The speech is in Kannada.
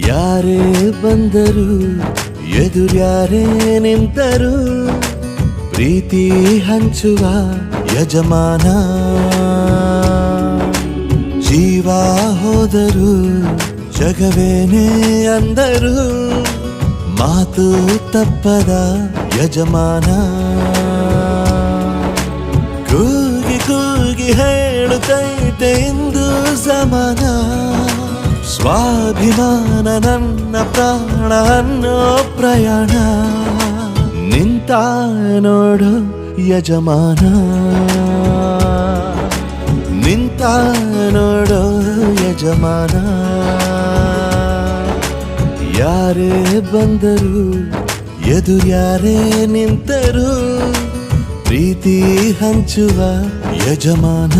ಯಾರೇ ಬಂದರು ಎದುರ್ಯಾರೇ ನಿಂತರು ಪ್ರೀತಿ ಹಂಚುವ ಯಜಮಾನ ಜೀವ ಹೋದರು ಜಗವೇನೇ ಅಂದರು ಮಾತು ತಪ್ಪದ ಯಜಮಾನ ಕೂಗಿ ಕೂಗಿ ಹೇಳುತ್ತೈತೆ ಇಂದು ಸಮಾನ ಸ್ವಾಭಿಮಾನ ನನ್ನ ಪ್ರಾಣ ಅನ್ನೋ ಪ್ರಯಾಣ ನಿಂತ ನೋಡು ಯಜಮಾನ ನಿಂತ ನೋಡು ಯಜಮಾನ ಯಾರೇ ಬಂದರು ಎದುರ್ಯಾರೇ ನಿಂತರು ಪ್ರೀತಿ ಹಂಚುವ ಯಜಮಾನ